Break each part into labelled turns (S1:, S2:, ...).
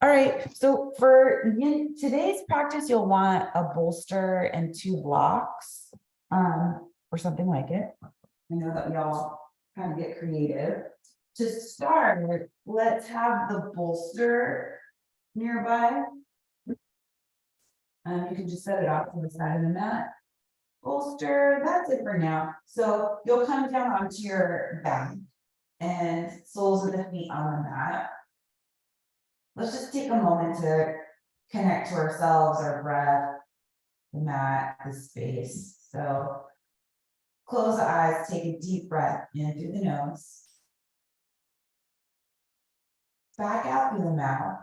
S1: All right, so for today's practice, you'll want a bolster and 2 blocks, or something like it. I know that we all kind of get creative. To start, let's have the bolster nearby. You can just set it off to the side of the mat. Bolster, that's it for now. So you'll come down onto your back and soles of the feet on the mat. Let's just take a moment to connect to ourselves, our breath, the mat, the space. So close the eyes, take a deep breath in through the nose. Back out through the mouth.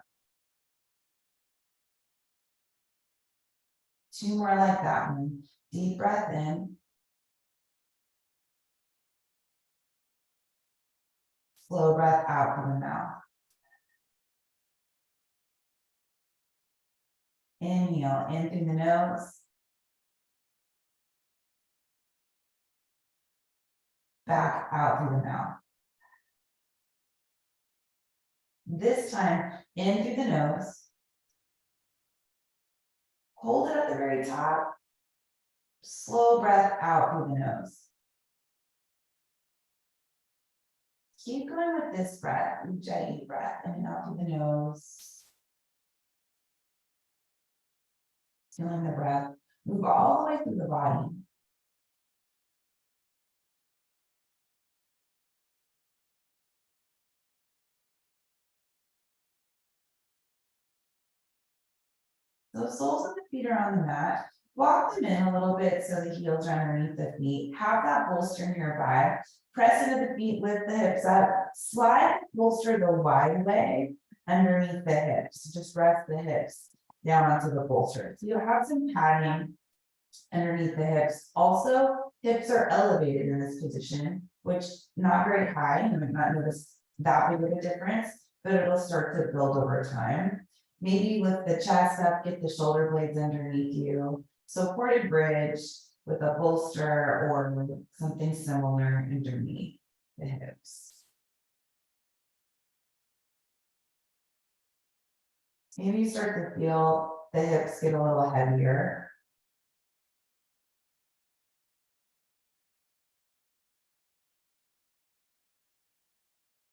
S1: 2 more like that one. Deep breath in. Slow breath out through the mouth. Inhale in through the nose. Back out through the mouth. This time, in through the nose. Hold it at the very top. Slow breath out through the nose. Keep going with this breath, ujjayi breath, in and out through the nose. Feeling the breath move all the way through the body. So soles of the feet are on the mat. Walk them in a little bit so the heels are underneath the feet. Have that bolster nearby. Press into the feet, lift the hips up. Slide the bolster the wide way underneath the hips. Just rest the hips down onto the bolster. So you'll have some padding underneath the hips. Also, hips are elevated in this position, which not very high. You might not notice that big of a difference, but it'll start to build over time. Maybe with the chest up, get the shoulder blades underneath you. Supported bridge with a bolster or something similar underneath the hips. Maybe you start to feel the hips get a little heavier.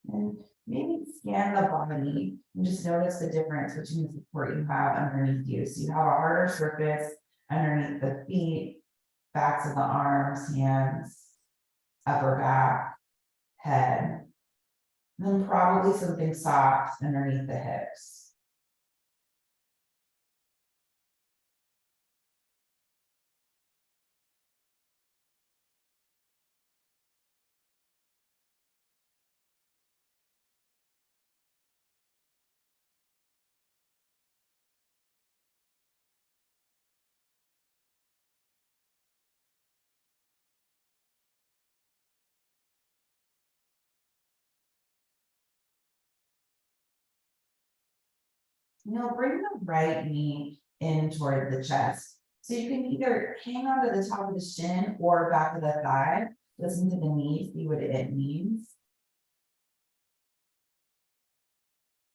S1: And maybe scan the body and just notice the difference between the support you have underneath you. So you have a harder surface underneath the feet, backs of the arms, hands, upper back, head, and then probably something soft underneath the hips. Now bring the right knee in toward the chest. So you can either hang on to the top of the shin or back of the thigh. Listen to the knee, see what it means.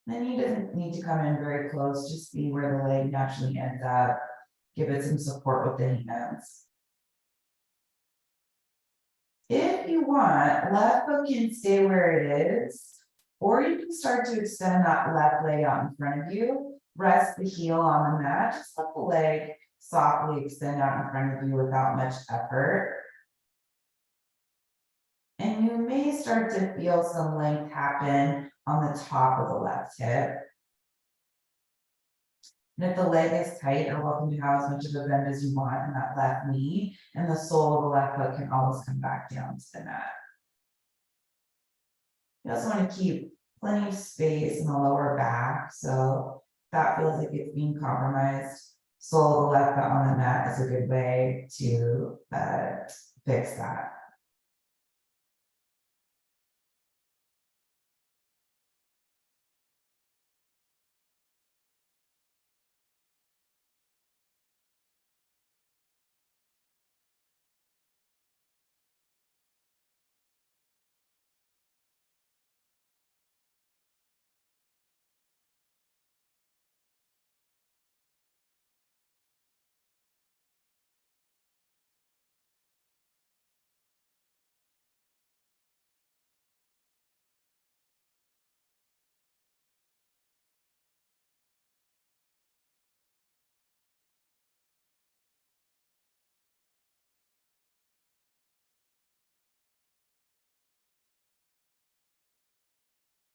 S1: The knee doesn't need to come in very close, just see where the leg naturally ends up. Give it some support with the hands. If you want, left foot can stay where it is, or you can start to extend that left leg out in front of you. Rest the heel on the mat, just let the leg softly extend out in front of you without much effort. And you may start to feel some length happen on the top of the left hip. And if the leg is tight, you're welcome to have as much of a bend as you want in that left knee, and the sole of the left foot can always come back down to the mat. You also want to keep plenty of space in the lower back, so if that feels like it's being compromised, sole of the left foot on the mat is a good way to fix that.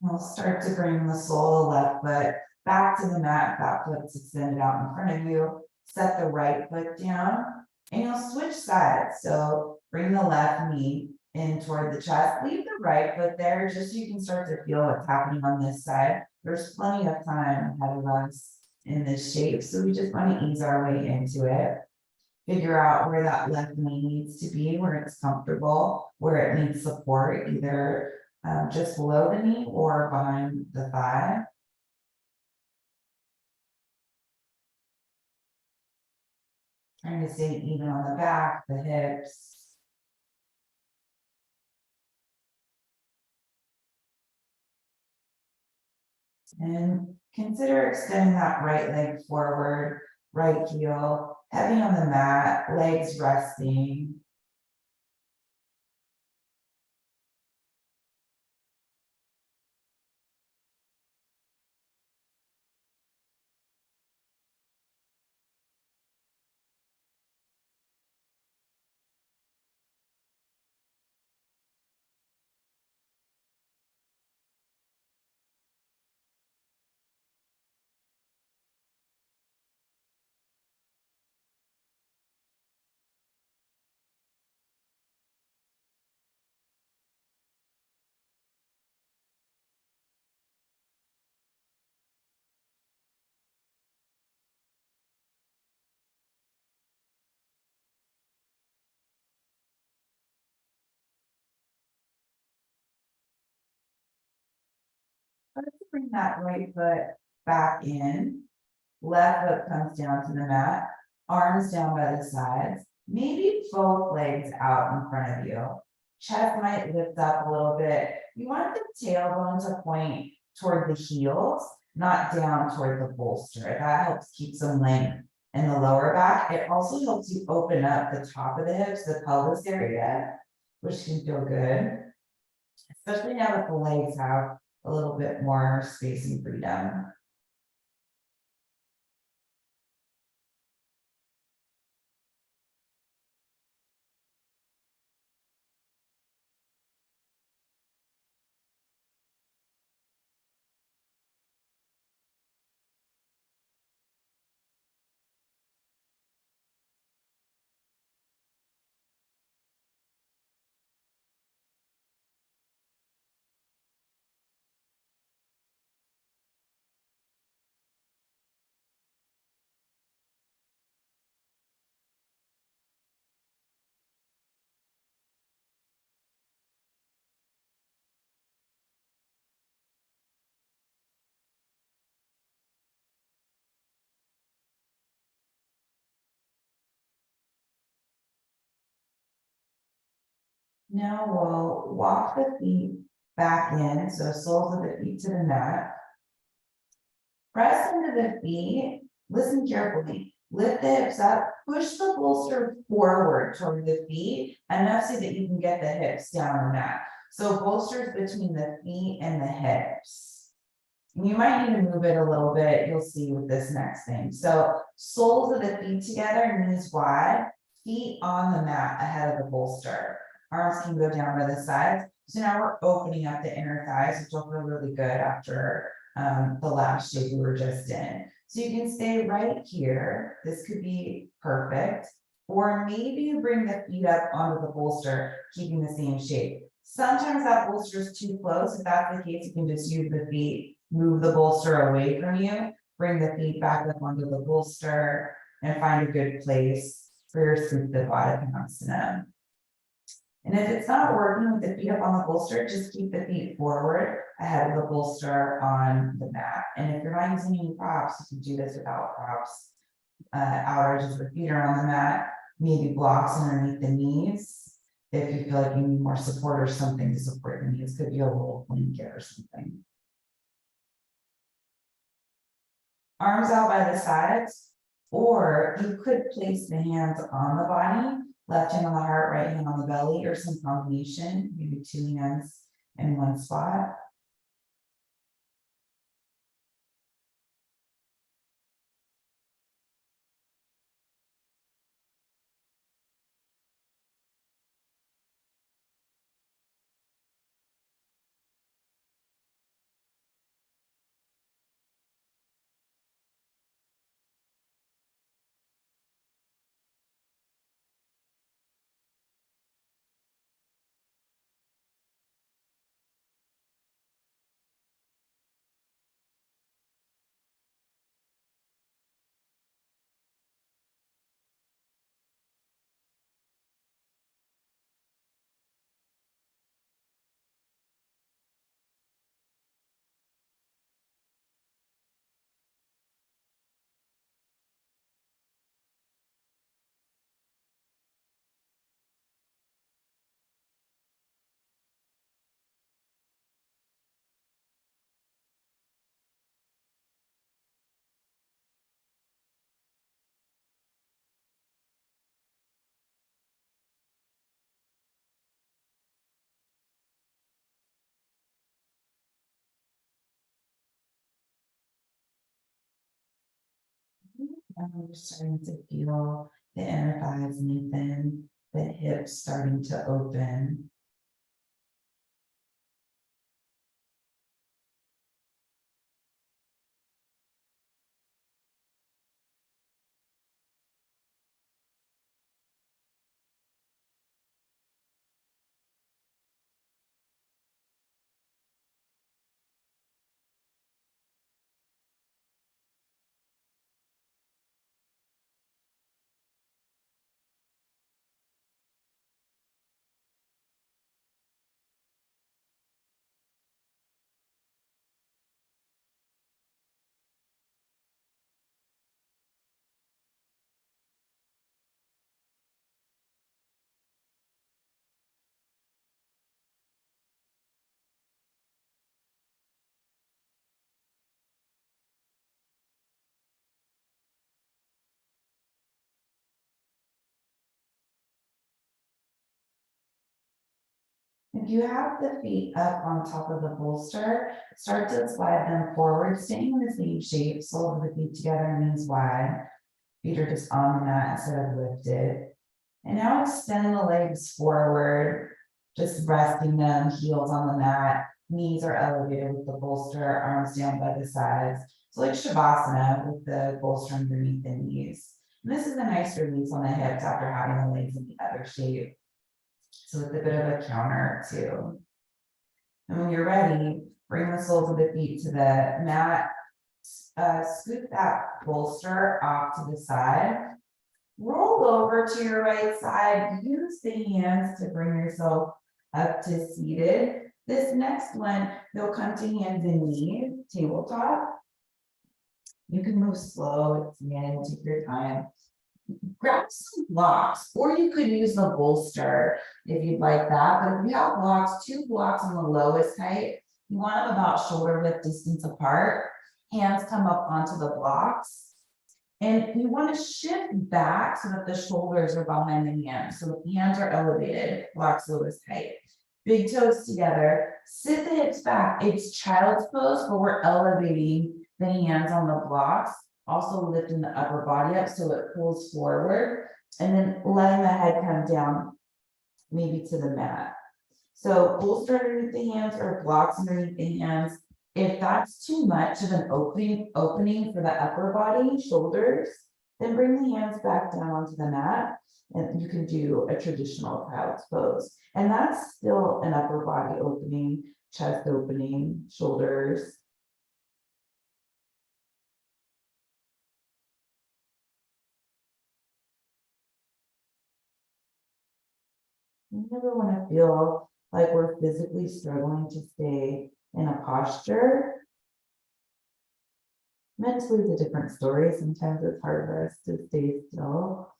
S1: We'll start to bring the sole of the left foot back to the mat, that foot's extended out in front of you. Set the right foot down and you'll switch sides. So bring the left knee in toward the chest, leave the right foot there just so you can start to feel what's happening on this side. There's plenty of time ahead of us in this shape, so we just want to ease our way into it. Figure out where that left knee needs to be, where it's comfortable, where it needs support, either just below the knee or behind the thigh. Trying to stay even on the back, the hips. And consider extending that right leg forward, right heel, heavy on the mat, legs resting. Let's bring that right foot back in. Left foot comes down to the mat, arms down by the sides, maybe both legs out in front of you. Chest might lift up a little bit. You want the tailbone to point toward the heels, not down toward the bolster. That helps keep some length in the lower back. It also helps you open up the top of the hips, the pelvis area, which can feel good, especially now that the legs have a little bit more space and freedom. Now we'll walk the feet back in, so soles of the feet to the mat. Press into the feet, listen carefully, lift the hips up, push the bolster forward toward the feet, enough so that you can get the hips down the mat. So bolsters between the feet and the hips. You might need to move it a little bit, you'll see with this next thing. So soles of the feet together, knees wide, feet on the mat ahead of the bolster. Arms can go down by the sides. So now we're opening up the inner thighs, which will feel really good after the last shape we were just in. So you can stay right here. This could be perfect. Or maybe you bring the feet up onto the bolster, keeping the same shape. Sometimes that bolster is too close. If that's the case, you can just use the feet, move the bolster away from you, bring the feet back up onto the bolster, and find a good place for your Supta Baddha Konasana. And if it's not working with the feet up on the bolster, just keep the feet forward ahead of the bolster on the mat. And if you're not using any props, you can do this without props. Outer edges with feet are on the mat, maybe blocks underneath the knees. If you feel like you need more support or something to support the knees, could be a little blanket or something. Arms out by the sides, or you could place the hands on the body, left hand on the heart, right hand on the belly, or some combination, maybe two hands in one spot. And we're starting to feel the inner thighs lengthen, the hips starting to open. If you have the feet up on top of the bolster, start to slide them forward, staying in the same shape, soles of the feet together, knees wide. Feet are just on the mat instead of lifted. And now extend the legs forward, just resting them, heels on the mat, knees are elevated with the bolster, arms down by the sides. So like Shavasana with the bolster underneath the knees. And this is a nice release on the hips after having the legs in the other shape. So it's a bit of a counter too. And when you're ready, bring the soles of the feet to the mat. Scoot that bolster off to the side. Roll over to your right side. Use the hands to bring yourself up to seated. This next one, they'll come to hands and knees, tabletop. You can move slow, it's again, take your time. Grab some blocks, or you could use the bolster if you'd like that. But if you have blocks, 2 blocks on the lowest height, you want them about shoulder width distance apart. Hands come up onto the blocks. And you want to shift back so that the shoulders are behind the hands. So the hands are elevated, blocks lowest height. Big toes together, sit the hips back. It's child's pose, but we're elevating the hands on the blocks, also lifting the upper body up so it pulls forward, and then letting the head come down, maybe to the mat. So bolster underneath the hands or blocks underneath the hands. If that's too much of an opening for the upper body, shoulders, then bring the hands back down onto the mat and you can do a traditional child's pose. And that's still an upper body opening, chest opening, shoulders. You never want to feel like we're physically struggling to stay in a posture. Mentally, it's a different story. Sometimes it's hard for us to stay still.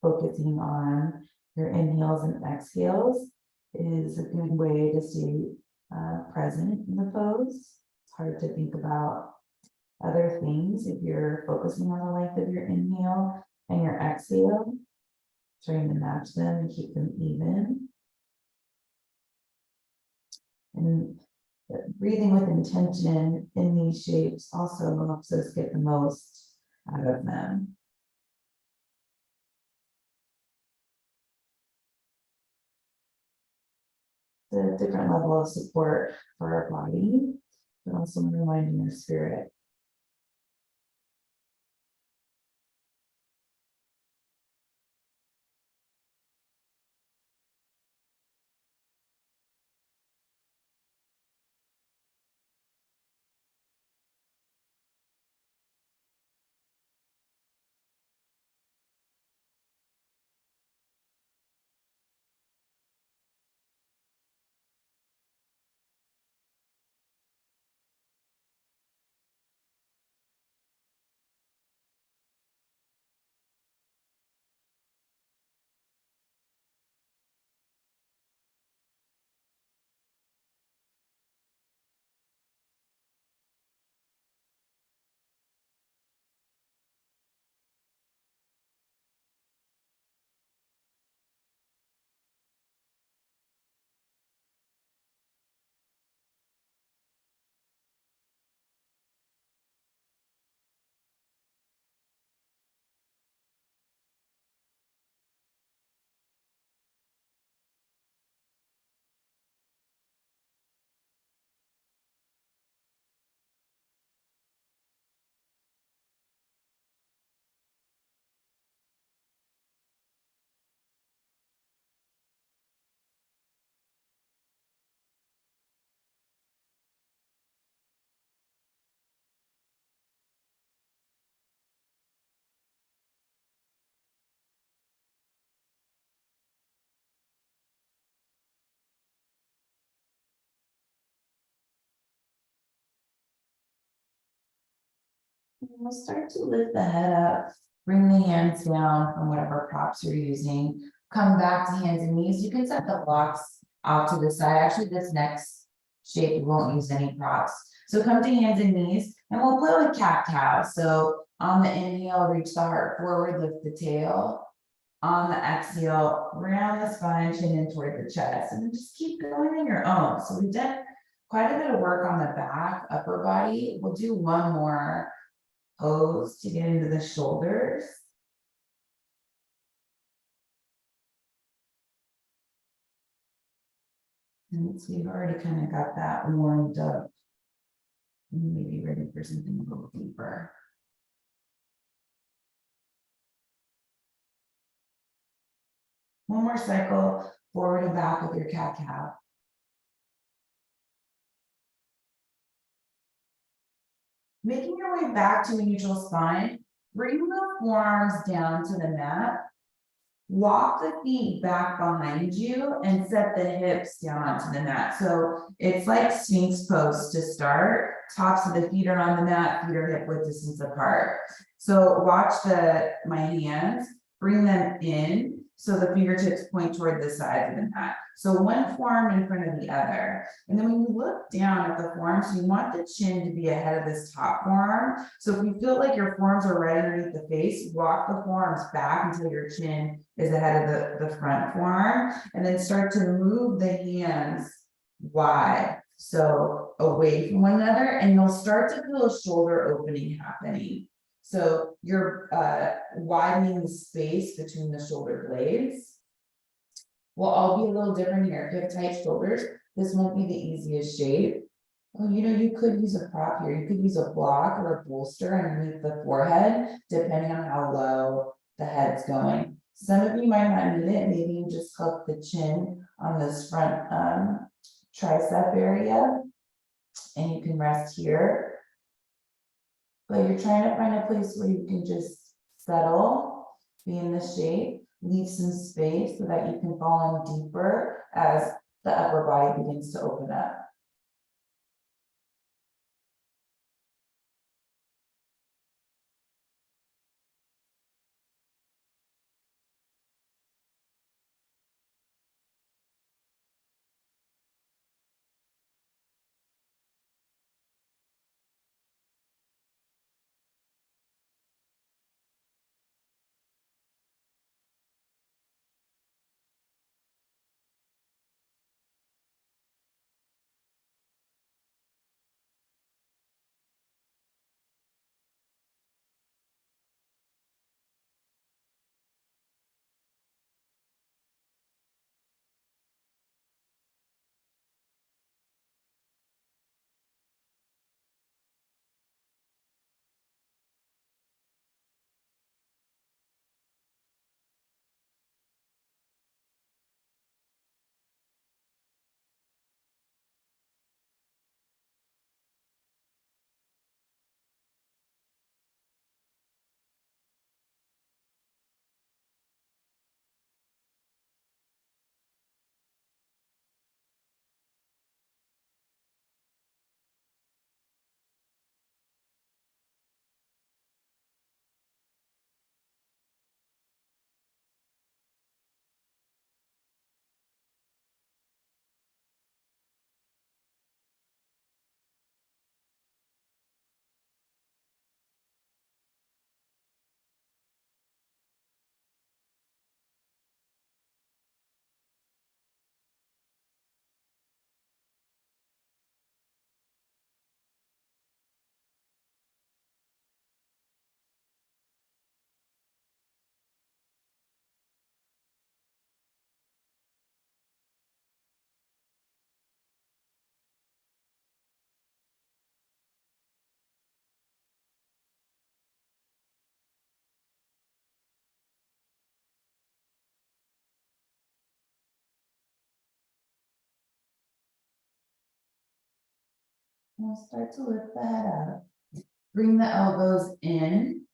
S1: Focusing on your inhales and exhales is a good way to stay present in the pose. It's hard to think about other things if you're focusing on the length of your inhale and your exhale, trying to match them and keep them even. And breathing with intention in these shapes also helps us get the most out of them. The different level of support for our body, but also reminding our spirit. We'll start to lift the head up, bring the hands down from whatever props you're using. Come back to hands and knees. You can set the blocks off to the side. Actually, this next shape, we won't use any props. So come to hands and knees, and we'll play with cat cow. So on the inhale, reach the heart forward, lift the tail. On the exhale, round the spine, chin in toward the chest, and then just keep going on your own. So we've done quite a bit of work on the back, upper body. We'll do one more pose to get into the shoulders. And we've already kind of got that warmed up. Maybe ready for something a little deeper. One more cycle, forward and back with your cat cow. Making your way back to a neutral spine, bring the forearms down to the mat. Walk the feet back behind you and set the hips down onto the mat. So it's like Sphinx pose to start. Tops of the feet are on the mat, feet are hip width distance apart. So watch my hands, bring them in so the fingertips point toward the sides of the mat. So one forearm in front of the other. And then when you look down at the forearms, you want the chin to be ahead of this top forearm. So if you feel like your forearms are right underneath the face, walk the forearms back until your chin is ahead of the front forearm, and then start to move the hands wide, so away from one another, and you'll start to feel a shoulder opening happening. So you're widening the space between the shoulder blades. We'll all be a little different here. If you have tight shoulders, this won't be the easiest shape. Oh, you could use a prop here. You could use a block or a bolster underneath the forehead, depending on how low the head's going. Some of you might not need it. Maybe you just hook the chin on this front tricep area, and you can rest here. But you're trying to find a place where you can just settle, be in the shape, leave some space so that you can fall in deeper as the upper body begins to open up. We'll start to lift the head up. Bring the elbows in.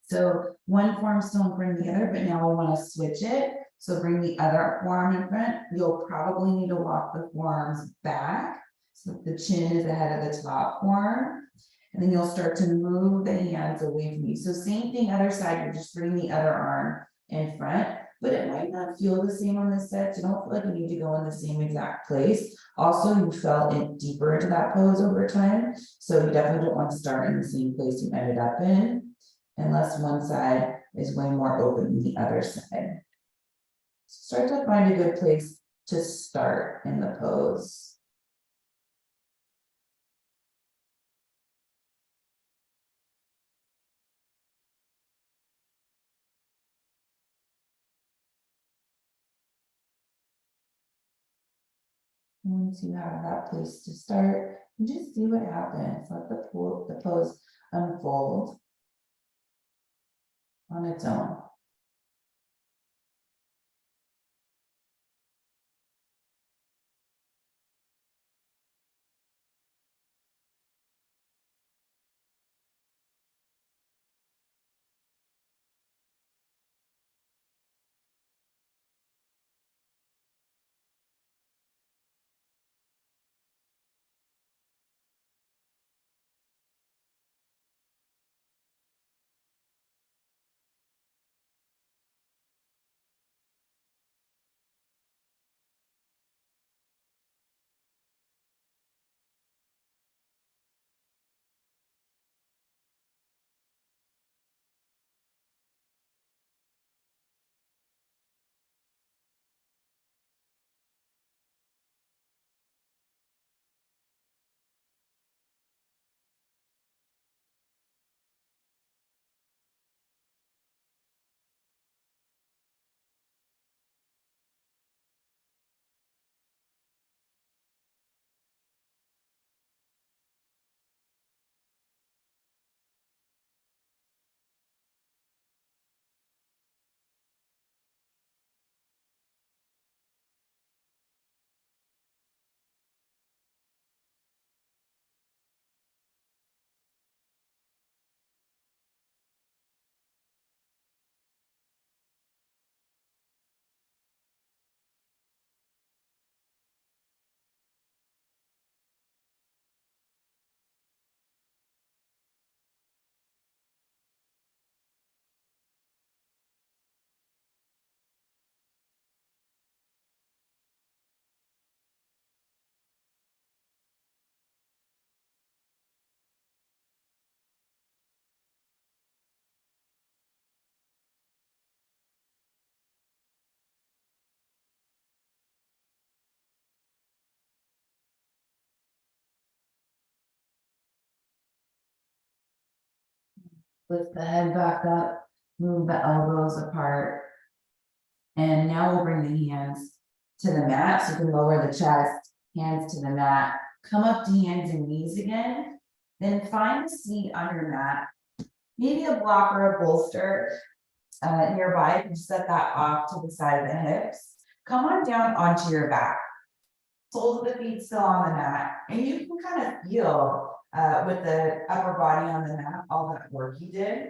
S1: So one forearm still in front of the other, but now we want to switch it. So bring the other forearm in front. You'll probably need to walk the forearms back so the chin is ahead of the top forearm. And then you'll start to move the hands away from you. So same thing, other side, you're just bringing the other arm in front, but it might not feel the same on this set. So don't feel like you need to go in the same exact place. Also, you fell in deeper into that pose over time. So you definitely don't want to start in the same place you ended up in, unless one side is way more open than the other side. Start to find a good place to start in the pose. Once you have that place to start, you just see what happens. Let the pose unfold on its own. Lift the head back up, move the elbows apart. And now we'll bring the hands to the mat, so you can lower the chest, hands to the mat, come up to hands and knees again. Then find a seat on your mat, maybe a block or a bolster nearby. You can set that off to the side of the hips. Come on down onto your back. Soles of the feet still on the mat, and you can kind of feel with the upper body on the mat all that work you did.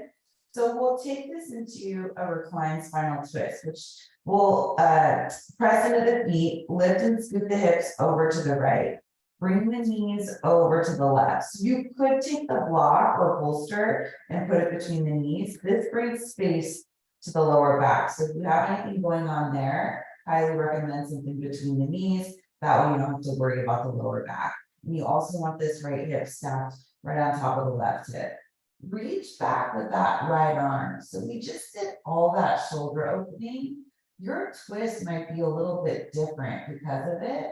S1: So we'll take this into a reclined spinal twist, which will press into the feet, lift and scoot the hips over to the right. Bring the knees over to the left. So you could take the block or bolster and put it between the knees. This brings space to the lower back. So if you have anything going on there, highly recommend something between the knees. That way you don't have to worry about the lower back. And you also want this right hip stacked right on top of the left hip. Reach back with that right arm. So we just did all that shoulder opening. Your twist might be a little bit different because of it.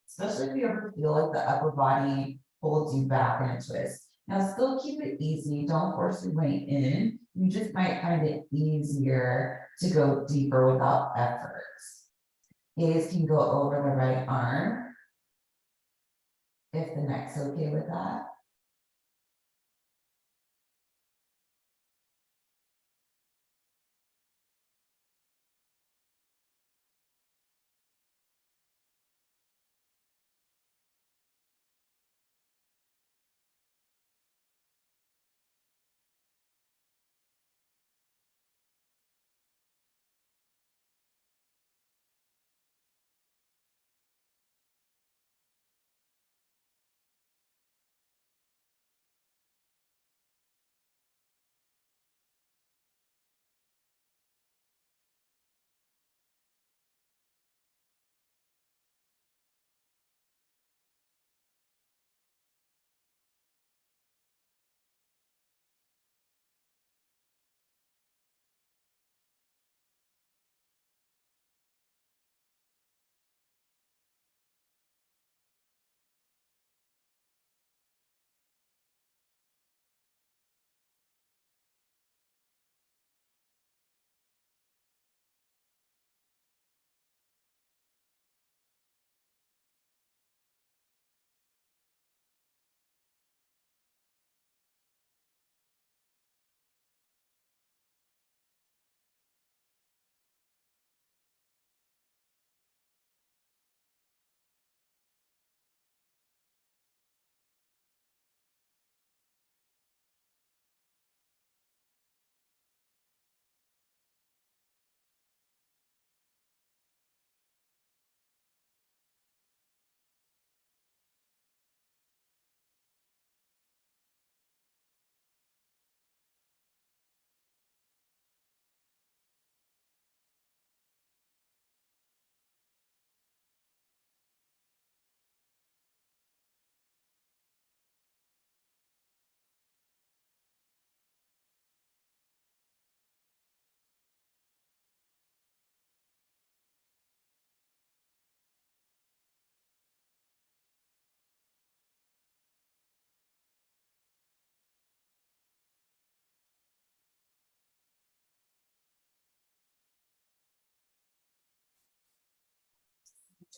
S1: Especially if you ever feel like the upper body holds you back in a twist. Now still keep it easy. Don't force your way in. You just might find it easier to go deeper without effort. Gaze can go over the right arm, if the neck's okay with that.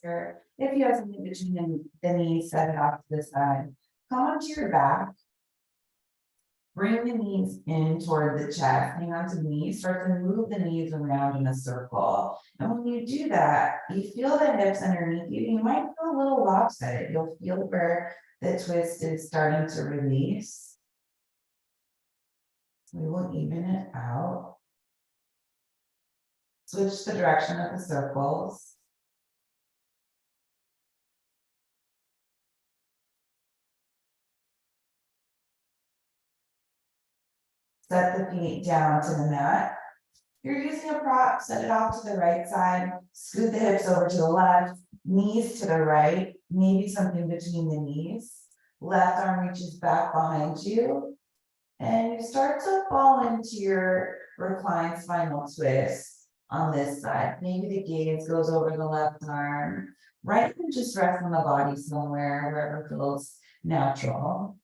S1: bolster. If you have something between the knees, set it off to the side. Come onto your back. Bring the knees in toward the chest, hang on to the knees, start to move the knees around in a circle. And when you do that, you feel the hips underneath you. You might feel a little lopsided. You'll feel where the twist is starting to release. We will even it out. Switch the direction of the circles. Set the feet down to the mat. If you're using a prop, set it off to the right side, scoot the hips over to the left, knees to the right, maybe something between the knees. Left arm reaches back behind you. And you start to fall into your reclined spinal twist on this side. Maybe the gaze goes over the left arm. Right hand just rest on the body somewhere, wherever feels natural.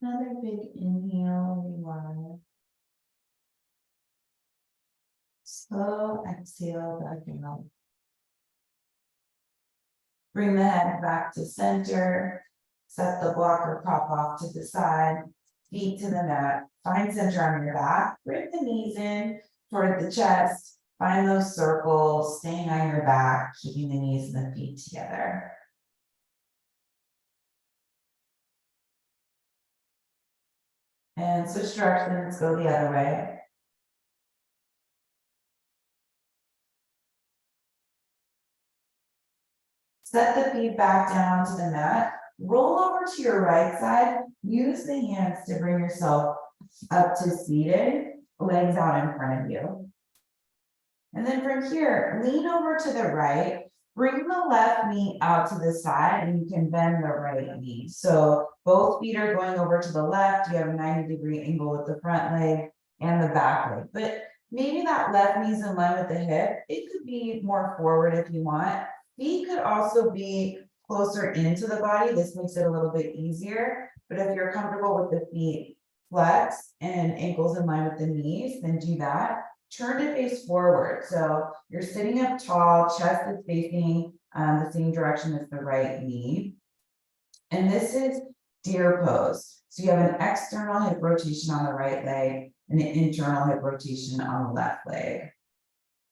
S1: Another big inhale, rewind. Slow exhale back out. Bring the head back to center. Set the blocker prop off to the side. Feet to the mat. Find center on your back. Bring the knees in toward the chest. Find those circles, staying on your back, keeping the knees and the feet together. And switch directions, go the other way. Set the feet back down to the mat. Roll over to your right side. Use the hands to bring yourself up to seated, legs out in front of you. And then from here, lean over to the right. Bring the left knee out to the side and you can bend the right knee. So both feet are going over to the left. You have a 90-degree angle with the front leg and the back leg. But maybe that left knee's in line with the hip. It could be more forward if you want. Feet could also be closer into the body, this makes it a little bit easier. But if you're comfortable with the feet flex and ankles in line with the knees, then do that. Turn to face forward. So you're sitting up tall, chest is facing the same direction as the right knee. And this is deer pose. So you have an external hip rotation on the right leg and an internal hip rotation on the left leg.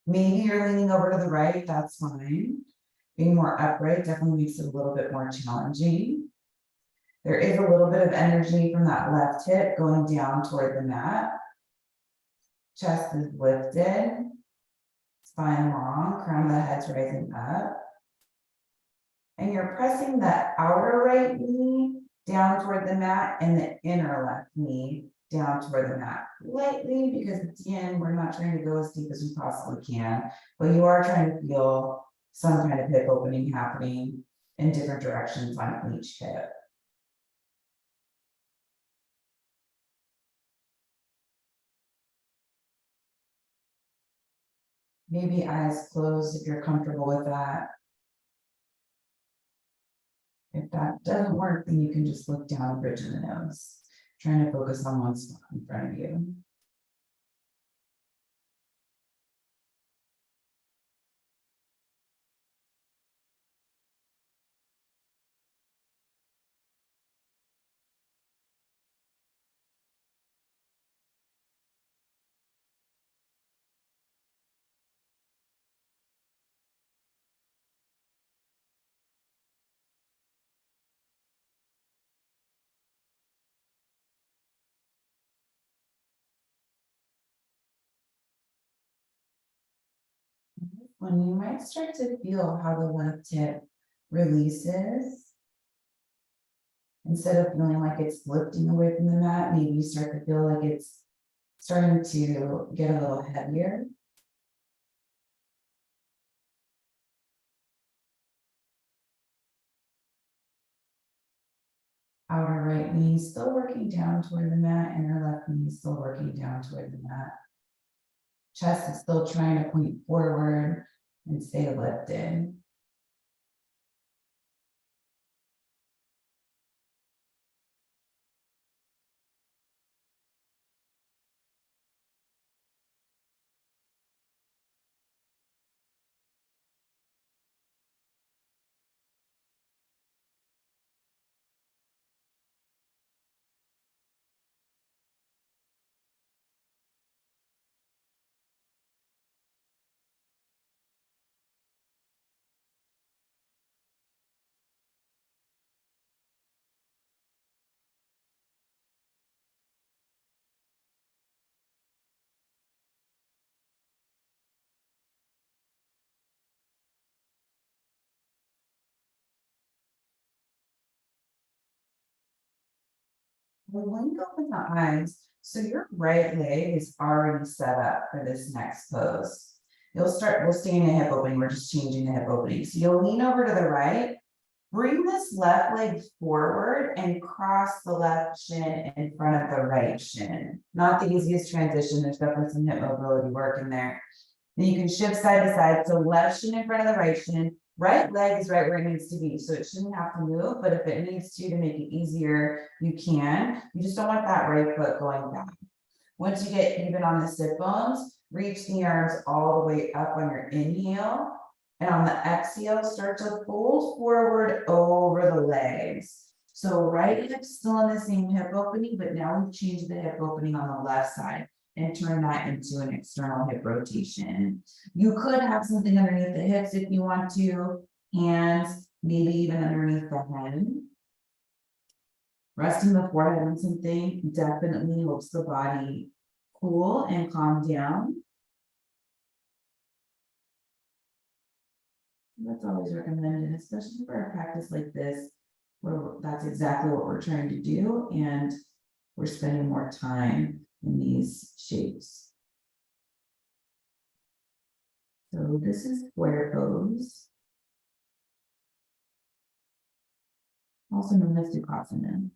S1: Maybe you're leaning over to the right, that's fine. Being more upright definitely makes it a little bit more challenging. There is a little bit of energy from that left hip going down toward the mat. Chest is lifted. Spine long, crown of the head's rising up. And you're pressing the outer right knee down toward the mat and the inner left knee down toward the mat lightly, because at the end, we're not trying to go as deep as we possibly can, but you are trying to feel some kind of hip opening happening in different directions on each hip. Maybe eyes closed if you're comfortable with that. If that doesn't work, then you can just look down, bridge in the nose, trying to focus on one spot in front of you. When you might start to feel how the left hip releases. Instead of feeling like it's lifting away from the mat, maybe you start to feel like it's starting to get a little heavier. Outer right knee still working down toward the mat, and your left knee still working down toward the mat. Chest is still trying to point forward and stay lifted. Blink open the eyes. So your right leg is already set up for this next pose. We'll stay in a hip opening. We're just changing the hip opening. So you'll lean over to the right, bring this left leg forward and cross the left shin in front of the right shin. Not the easiest transition. There's definitely some hip mobility work in there. Then you can shift side to side. So left shin in front of the right shin. Right leg is right where it needs to be. So it shouldn't have to move, but if it needs to make it easier, you can. You just don't want that right foot going back. Once you get even on the sit bones, reach the arms all the way up on your inhale. And on the exhale, start to fold forward over the legs. So right hip still in the same hip opening, but now we've changed the hip opening on the left side and turn that into an external hip rotation. You could have something underneath the hips if you want to, hands, maybe even underneath the head. Resting the forehead on something definitely helps the body cool and calm down. That's always recommended, especially for a practice like this, where that's exactly what we're trying to do, and we're spending more time in these shapes. So this is square pose, also known as Sukhasana.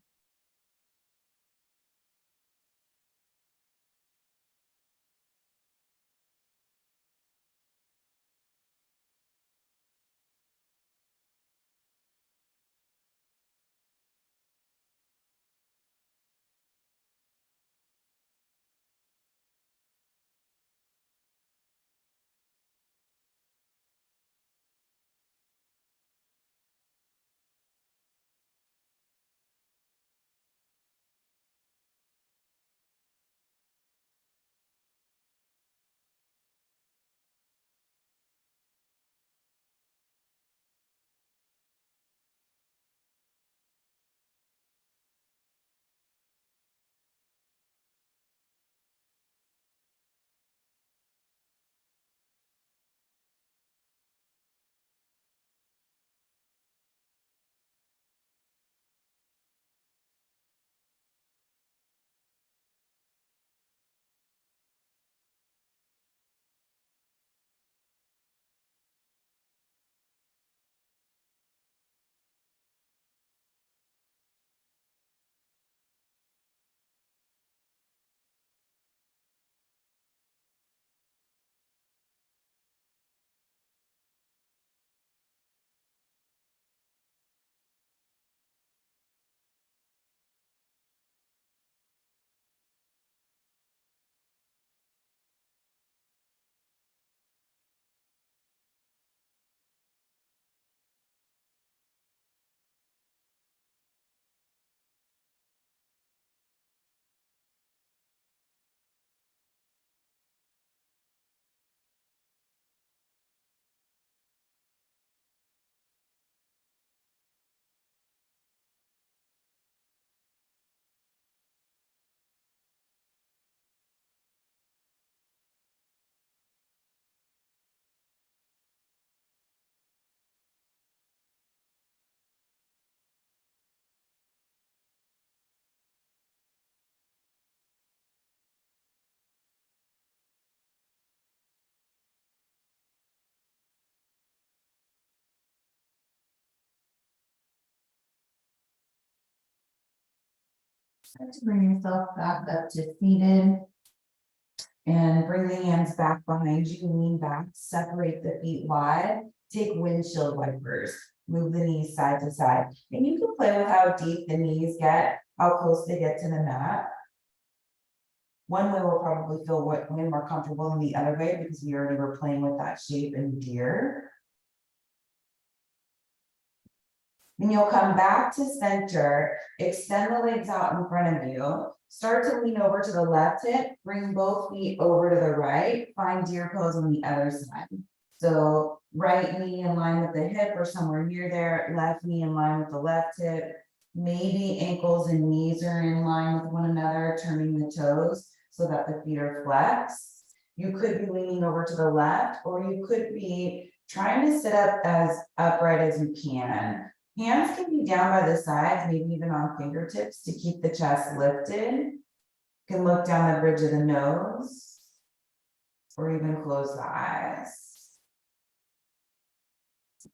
S1: Start to bring yourself back up to seated. And bring the hands back behind you, lean back, separate the feet wide, take windshield wipers, move the knees side to side. And you can play with how deep the knees get, how close they get to the mat. One way will probably feel way more comfortable than the other way because we already were playing with that shape and gear. Then you'll come back to center, extend the legs out in front of you, start to lean over to the left hip, bring both feet over to the right, find deer pose on the other side. So right knee in line with the hip or somewhere near there, left knee in line with the left hip. Maybe ankles and knees are in line with one another, turning the toes so that the feet are flexed. You could be leaning over to the left, or you could be trying to sit up as upright as you can. Hands can be down by the sides, maybe even on fingertips to keep the chest lifted. You can look down the bridge of the nose or even close the eyes.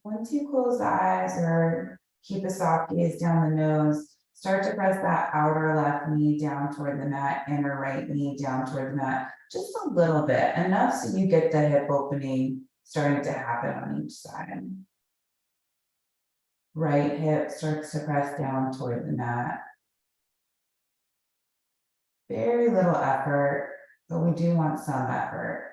S1: Once you close the eyes or keep a soft gaze down the nose, start to press that outer left knee down toward the mat, inner right knee down toward the mat, just a little bit, enough so you get the hip opening starting to happen on each side. Right hip starts to press down toward the mat. Very little effort, but we do want some effort.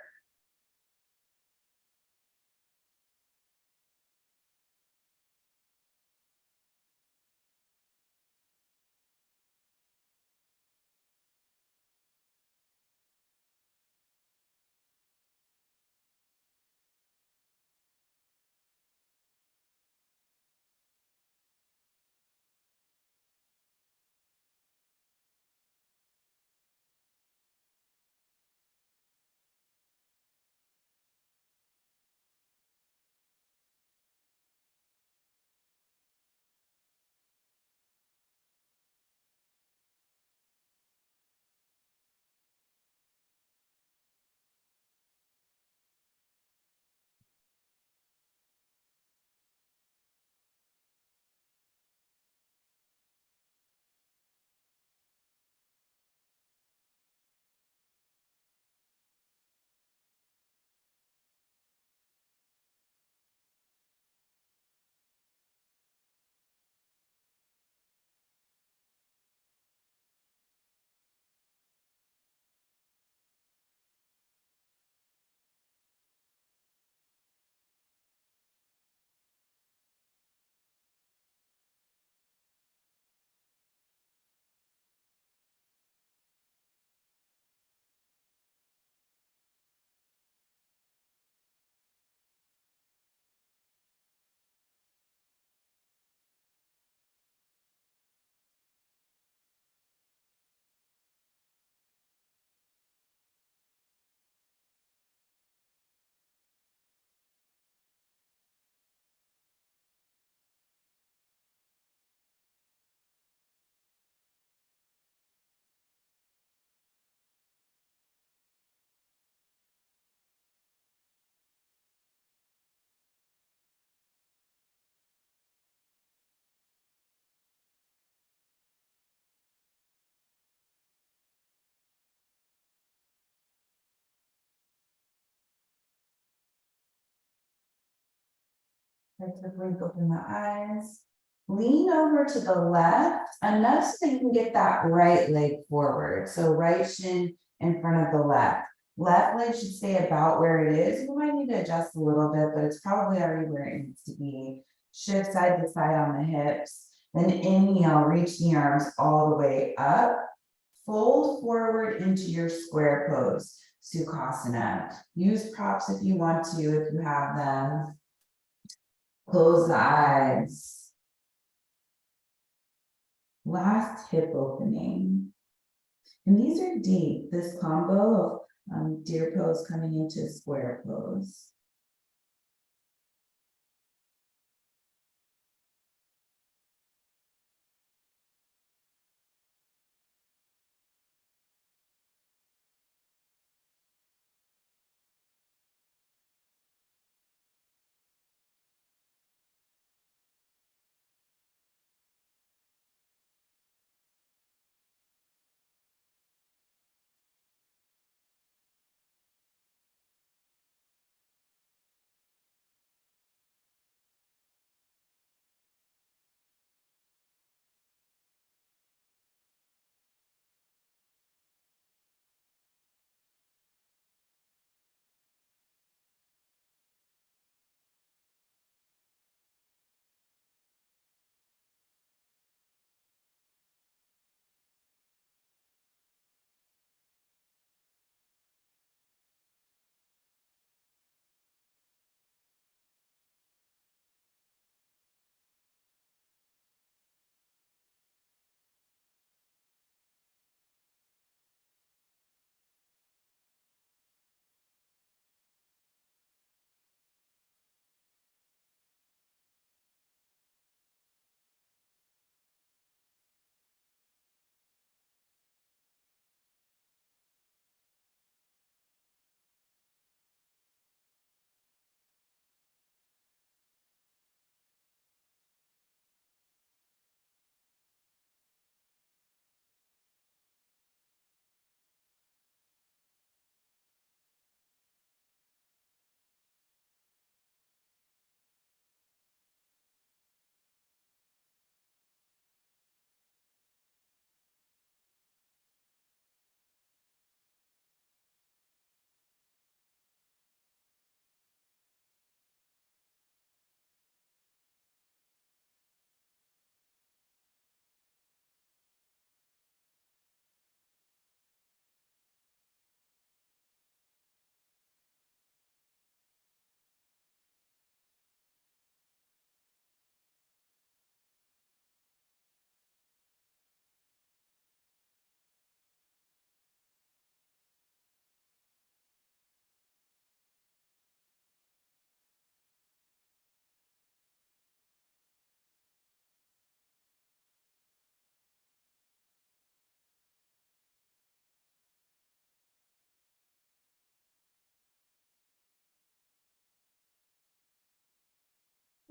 S1: Start to blink open the eyes. Lean over to the left enough so that you can get that right leg forward. So right shin in front of the left. Left leg should stay about where it is. You might need to adjust a little bit, but it's probably already where it needs to be. Shift side to side on the hips. Then inhale, reach the arms all the way up. Fold forward into your square pose, Sukhasana. Use props if you want to, if you have them. Close the eyes. Last hip opening. And these are deep, this combo of deer pose coming into square pose.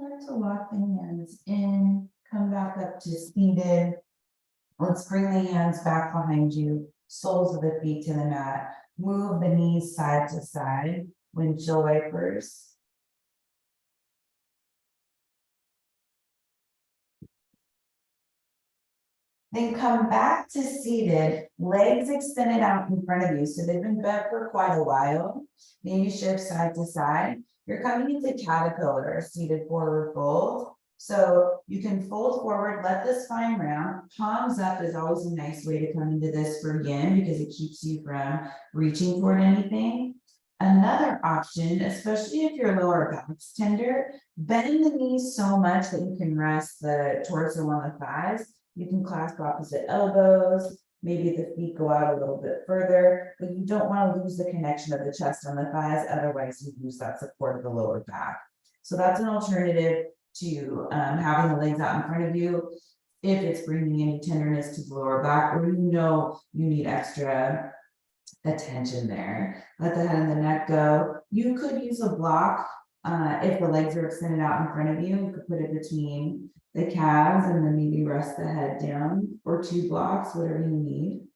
S1: Start to walk the hands in, come back up to seated. Let's bring the hands back behind you, soles of the feet to the mat. Move the knees side to side, windshield wipers. Then come back to seated, legs extended out in front of you. So they've been bent for quite a while. Maybe shift side to side. You're coming into caterpillar, seated forward fold. So you can fold forward, let the spine round. Palms up is always a nice way to come into this for yin because it keeps you from reaching toward anything. Another option, especially if your lower back's tender, bend the knees so much that you can rest the torso on the thighs. You can clasp opposite elbows, maybe the feet go out a little bit further, but you don't want to lose the connection of the chest on the thighs, otherwise you lose that support of the lower back. So that's an alternative to having the legs out in front of you if it's bringing any tenderness to the lower back, or you need extra attention there. Let the head and the neck go. You could use a block if the legs are extended out in front of you. You could put it between the calves and then maybe rest the head down, or 2 blocks, whatever you need.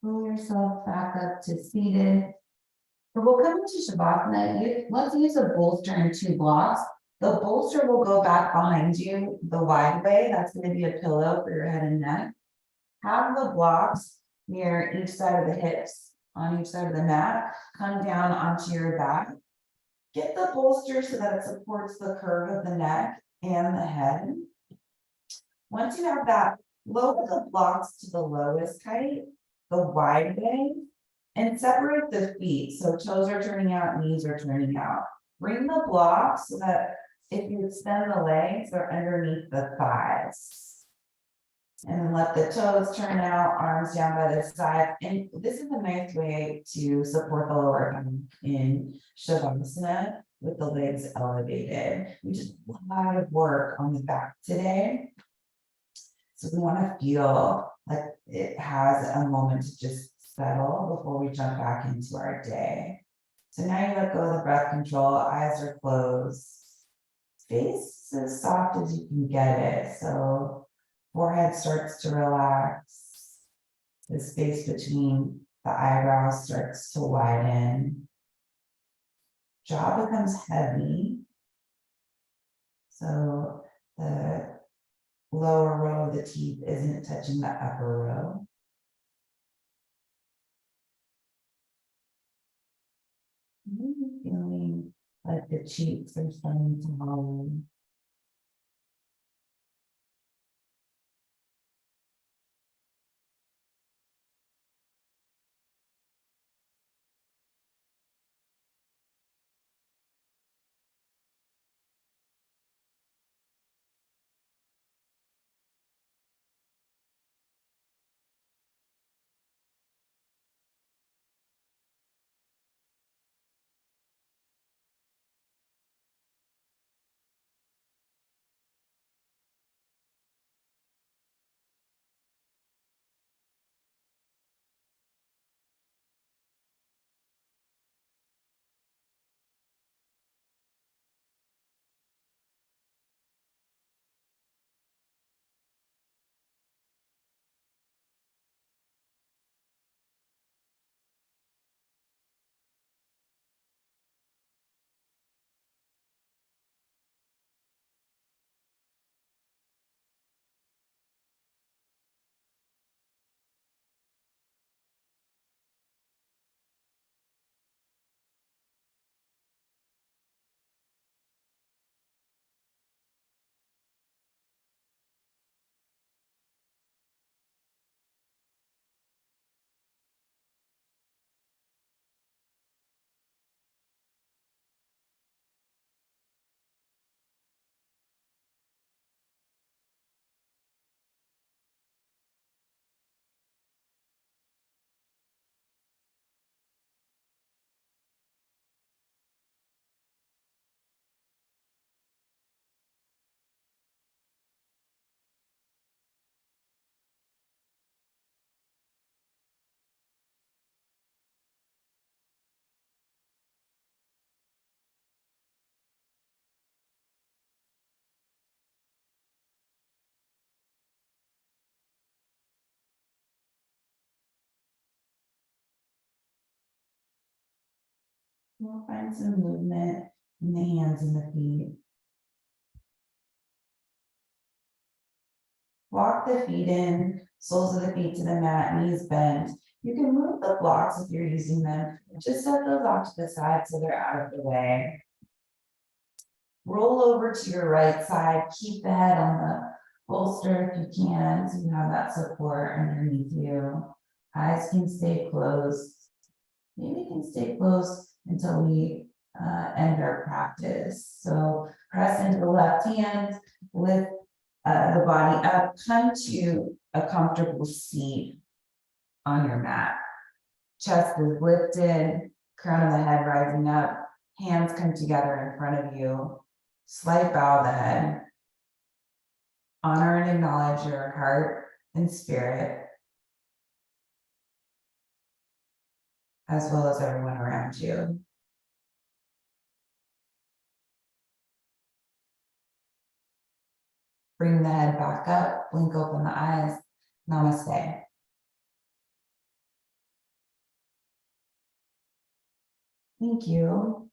S1: Pull yourself back up to seated. But we'll come into Shavasana. Let's use a bolster in 2 blocks. The bolster will go back behind you the wide way. That's going to be a pillow for your head and neck. Have the blocks near each side of the hips on each side of the mat. Come down onto your back. Get the bolster so that it supports the curve of the neck and the head. Once you have that, lower the blocks to the lowest height, the wide way, and separate the feet. So toes are turning out, knees are turning out. Bring the blocks so that if you extend the legs, they're underneath the thighs. And then let the toes turn out, arms down by the side. And this is a nice way to support the lower back in Shavasana with the legs elevated. We just a lot of work on the back today. So we want to feel like it has a moment to just settle before we jump back into our day. So now you let go of the breath control, eyes are closed. Face as soft as you can get it. So forehead starts to relax. the space between the eyebrows starts to widen. Jaw becomes heavy. So the lower row of the teeth isn't touching the upper row. Really feeling like the cheeks are starting to hollow. We'll find some movement in the hands and the feet. Walk the feet in, soles of the feet to the mat, knees bent. You can move the blocks if you're using them. Just set those off to the side so they're out of the way. Roll over to your right side. Keep the head on the bolster if you can, so you have that support underneath you. Eyes can stay closed. Maybe can stay closed until we end our practice. So press into the left hand, lift the body up, come to a comfortable seat on your mat. Chest is lifted, crown of the head rising up, hands come together in front of you, slight bow of the head. Honor and acknowledge your heart and spirit, as well as everyone around you. Bring the head back up, blink open the eyes. Namaste. Thank you.